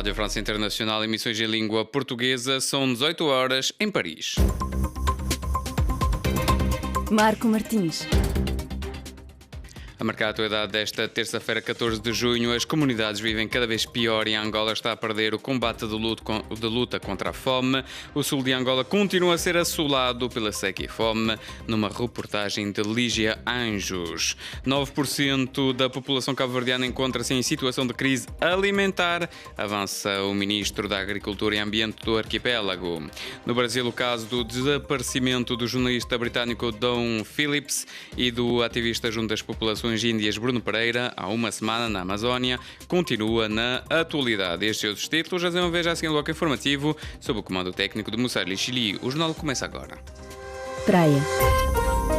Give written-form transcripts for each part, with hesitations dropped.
Rádio França Internacional, emissões em língua portuguesa, são 18 horas em Paris. Marco Martins. A marcar a atualidade desta terça-feira, 14 de junho, as comunidades vivem cada vez pior e Angola está a perder o combate de luta contra a fome. O sul de Angola continua a ser assolado pela seca e fome, numa reportagem de Lígia Anjos. 9% da população cabo-verdiana encontra-se em situação de crise alimentar, avança o ministro da Agricultura e Ambiente do arquipélago. No Brasil, o caso do desaparecimento do jornalista britânico Dom Phillips e do ativista junto às populações índias Bruno Pereira, há uma semana na Amazónia, continua na atualidade. Estes e outros títulos já uma vez já assim um bloco informativo sob o comando técnico de Moussa Lichili. O jornal começa agora. Praia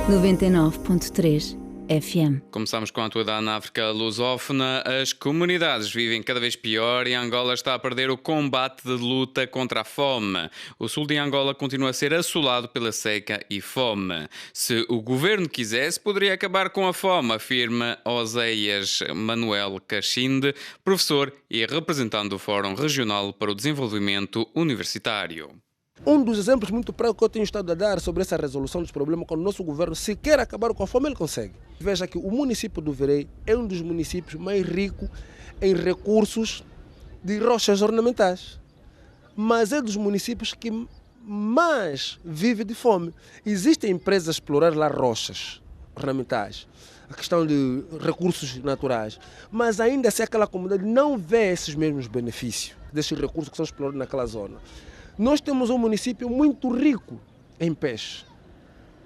99.3 FM. Começamos com a atualidade na África lusófona. As comunidades vivem cada vez pior e Angola está a perder o combate de luta contra a fome. O sul de Angola continua a ser assolado pela seca e fome. Se o governo quisesse, poderia acabar com a fome, afirma Oséias Manuel Cachinde, professor e representante do Fórum Regional para o Desenvolvimento Universitário. Um dos exemplos muito práticos que eu tenho estado a dar sobre essa resolução dos problemas, quando o nosso governo se quer acabar com a fome, ele consegue. Veja que o município do Verei é um dos municípios mais ricos em recursos de rochas ornamentais, mas é dos municípios que mais vive de fome. Existem empresas a explorar lá rochas ornamentais, a questão de recursos naturais, mas ainda assim aquela comunidade não vê esses mesmos benefícios desses recursos que são explorados naquela zona. Nós temos um município muito rico em peixe,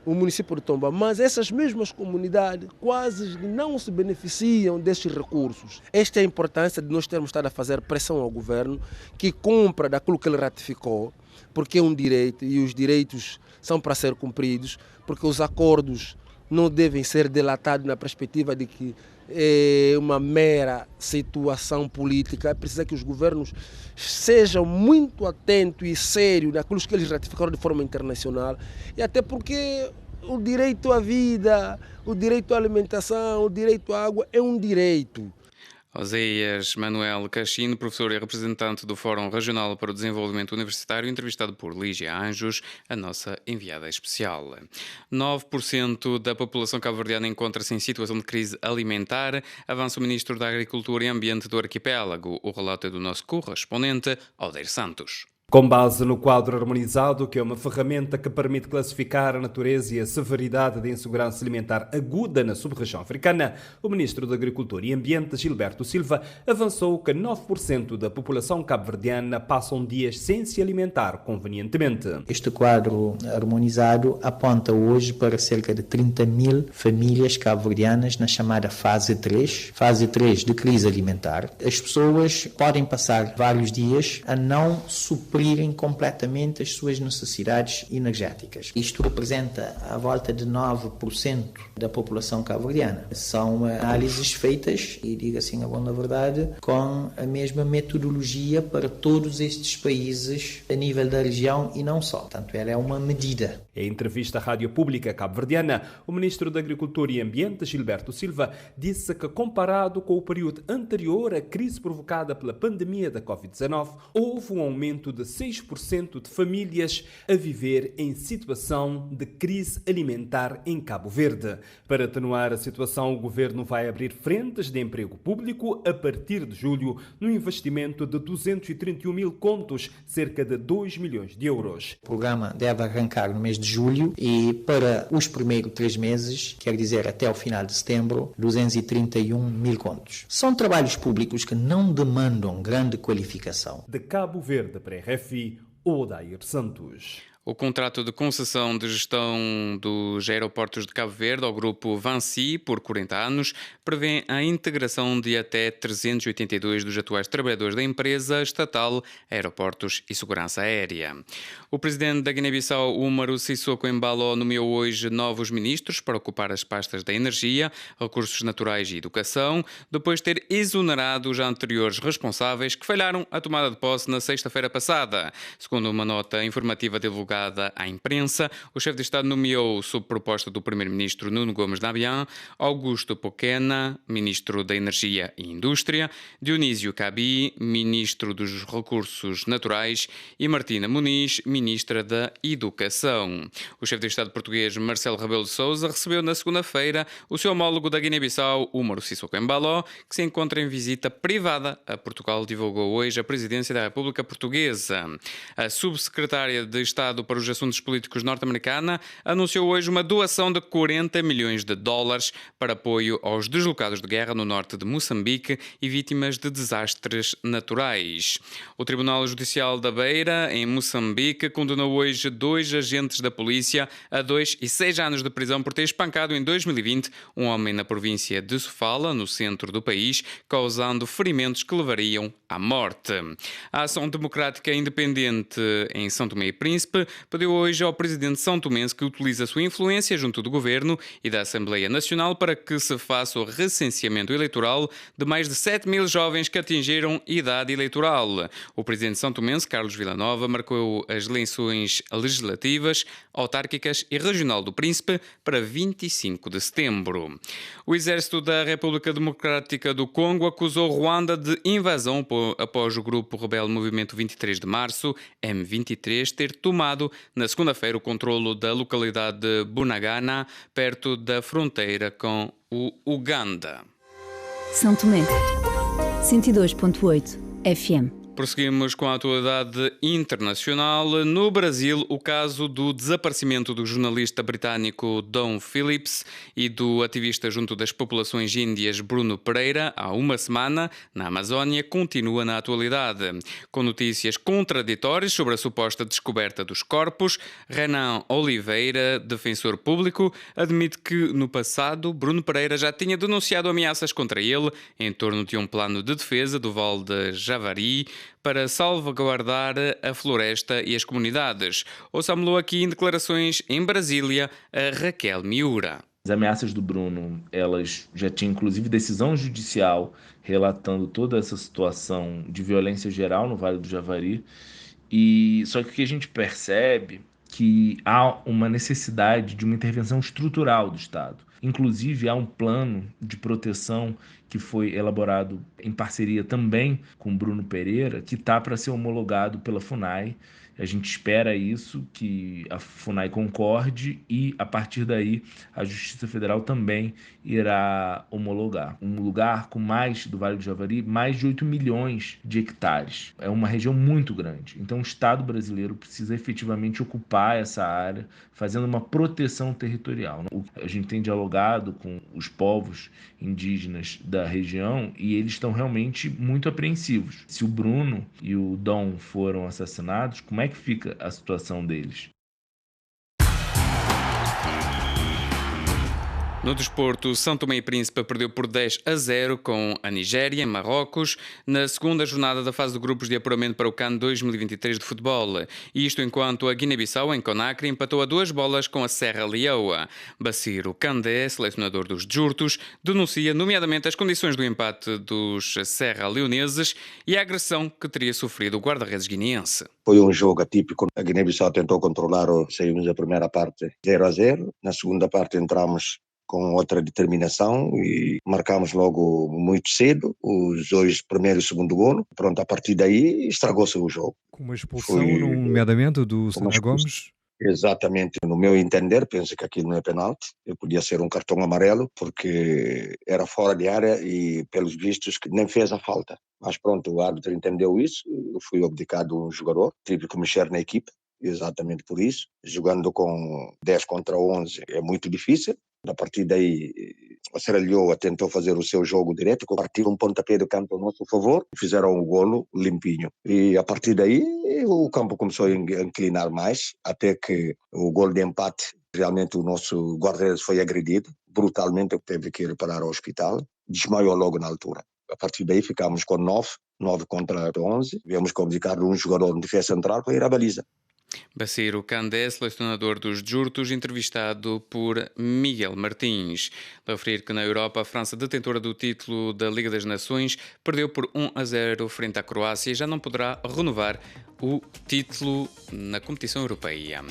o município de Tomba, mas essas mesmas comunidades quase não se beneficiam destes recursos. Esta é a importância de nós termos estado a fazer pressão ao governo que cumpra daquilo que ele ratificou, porque é um direito e os direitos são para ser cumpridos, porque os acordos não devem ser delatados na perspectiva de que é uma mera situação política. É preciso que os governos sejam muito atentos e sérios naquilo que eles ratificaram de forma internacional, e até porque o direito à vida, o direito à alimentação, o direito à água é um direito. Oséias Manuel Cachinde, professor e representante do Fórum Regional para o Desenvolvimento Universitário, entrevistado por Lígia Anjos, a nossa enviada especial. 9% da população cabo-verdiana encontra-se em situação de crise alimentar, avança o ministro da Agricultura e Ambiente do arquipélago. O relato é do nosso correspondente, Aldeir Santos. Com base no quadro harmonizado, que é uma ferramenta que permite classificar a natureza e a severidade da insegurança alimentar aguda na sub-região africana, o ministro da Agricultura e Ambiente, Gilberto Silva, avançou que 9% da população cabo-verdiana passam dias sem se alimentar convenientemente. Este quadro harmonizado aponta hoje para cerca de 30 mil famílias cabo-verdianas na chamada fase 3 de crise alimentar. As pessoas podem passar vários dias a não suprir completamente as suas necessidades energéticas. Isto representa a volta de 9% da população cabo-verdiana. São análises feitas, e digo assim a boa verdade, com a mesma metodologia para todos estes países a nível da região e não só. Portanto, ela é uma medida. Em entrevista à Rádio Pública cabo-verdiana, o ministro da Agricultura e Ambiente, Gilberto Silva, disse que comparado com o período anterior à crise provocada pela pandemia da Covid-19, houve um aumento de 6% de famílias a viver em situação de crise alimentar em Cabo Verde. Para atenuar a situação, o governo vai abrir frentes de emprego público a partir de julho, no investimento de 231 mil contos, cerca de 2 milhões de euros. O programa deve arrancar no mês de julho e para os primeiros 3 meses, quer dizer até o final de setembro, 231 mil contos. São trabalhos públicos que não demandam grande qualificação. De Cabo Verde para RFI, Odair Santos. O contrato de concessão de gestão dos aeroportos de Cabo Verde ao grupo Vinci por 40 anos prevê a integração de até 382 dos atuais trabalhadores da empresa estatal Aeroportos e Segurança Aérea. O presidente da Guiné-Bissau, Umaru Sissoko Embalo, nomeou hoje novos ministros para ocupar as pastas da Energia, Recursos Naturais e Educação, depois de ter exonerado os anteriores responsáveis que falharam a tomada de posse na sexta-feira passada. Segundo uma nota informativa divulgada divulgada à imprensa. O chefe de Estado nomeou, sob proposta do primeiro-ministro Nuno Gomes Nabian, Augusto Poquena, ministro da Energia e Indústria, Dionísio Cabi, ministro dos Recursos Naturais, e Martina Muniz, ministra da Educação. O chefe de Estado português Marcelo Rebelo de Sousa recebeu na segunda-feira o seu homólogo da Guiné-Bissau, Umaru Sissoko Embaló, que se encontra em visita privada a Portugal, divulgou hoje a presidência da República Portuguesa. A subsecretária de Estado para os Assuntos Políticos norte-americana anunciou hoje uma doação de 40 milhões de dólares para apoio aos deslocados de guerra no norte de Moçambique e vítimas de desastres naturais. O Tribunal Judicial da Beira, em Moçambique, condenou hoje 2 agentes da polícia a 2 e 6 anos de prisão por ter espancado em 2020 um homem na província de Sofala, no centro do país, causando ferimentos que levariam à morte. A Ação Democrática Independente em São Tomé e Príncipe pediu hoje ao presidente são tomense que utilize a sua influência junto do governo e da Assembleia Nacional para que se faça o recenseamento eleitoral de mais de 7 mil jovens que atingiram idade eleitoral. O presidente são tomense, Carlos Villanova, marcou as eleições legislativas, autárquicas e regional do Príncipe para 25 de setembro. O exército da República Democrática do Congo acusou Ruanda de invasão após o grupo rebelde Movimento 23 de Março, M23, ter tomado na segunda-feira o controlo da localidade de Bunagana, perto da fronteira com o Uganda. São Tomé, 102.8 FM. Prosseguimos com a atualidade internacional. No Brasil, o caso do desaparecimento do jornalista britânico Dom Phillips e do ativista junto das populações índias Bruno Pereira, há uma semana, na Amazónia, continua na atualidade. Com notícias contraditórias sobre a suposta descoberta dos corpos, Renan Oliveira, defensor público, admite que, no passado, Bruno Pereira já tinha denunciado ameaças contra ele em torno de um plano de defesa do Vale de Javari para salvaguardar a floresta e as comunidades. Ouçamo-lo aqui em declarações em Brasília a Raquel Miura. As ameaças do Bruno, elas já tinham inclusive decisão judicial relatando toda essa situação de violência geral no Vale do Javari. E só que o que a gente percebe que há uma necessidade de uma intervenção estrutural do Estado. Inclusive, há um plano de proteção que foi elaborado em parceria também com Bruno Pereira, que está para ser homologado pela FUNAI. A gente espera isso, que a FUNAI concorde e, a partir daí, a Justiça Federal também irá homologar. Um lugar com mais, do Vale do Javari, mais de 8 milhões de hectares. É uma região muito grande. Então, o Estado brasileiro precisa efetivamente ocupar essa área, fazendo uma proteção territorial. A gente tem dialogado com os povos indígenas da região e eles estão realmente muito apreensivos. Se o Bruno e o Dom foram assassinados, como é que fica a situação deles? No desporto, São Tomé e Príncipe perdeu por 10-0 com a Nigéria, em Marrocos, na segunda jornada da fase de grupos de apuramento para o CAN 2023 de futebol. Isto enquanto a Guiné-Bissau, em Conakry, empatou a 2 bolas com a Serra Leoa. Baciro Candé, selecionador dos Jurtos, denuncia nomeadamente as condições do empate dos Serra Leoneses e a agressão que teria sofrido o guarda-redes guineense. Foi um jogo atípico. A Guiné-Bissau tentou controlar, saímos a primeira parte 0-0. Na segunda parte entramos com outra determinação e marcamos logo muito cedo os 2 primeiro e segundo golo. Pronto, a partir daí estragou-se o jogo. Com uma expulsão, nomeadamente, do Sena Gomes? Exatamente, no meu entender, penso que aquilo não é penalti. Eu podia ser um cartão amarelo, porque era fora de área e, pelos vistos, que nem fez a falta. Mas pronto, o árbitro entendeu isso, foi abdicado um jogador, tive que mexer na equipe, exatamente por isso. Jogando com 10 contra 11 é muito difícil. A partir daí, a Serra Leoa tentou fazer o seu jogo direto, partiram um pontapé do campo a nosso favor, fizeram um golo limpinho. E a partir daí, o campo começou a inclinar mais, até que o golo de empate, realmente o nosso guarda-redes foi agredido, brutalmente, teve que ir parar ao hospital, desmaiou logo na altura. A partir daí ficámos com 9 contra 11, viemos com abdicar de um jogador de defesa central para ir à baliza. Baciro Candé, selecionador dos Jurtos, entrevistado por Miguel Martins. Para referir que na Europa, a França, detentora do título da Liga das Nações, perdeu por 1-0 frente à Croácia e já não poderá renovar o título na competição europeia.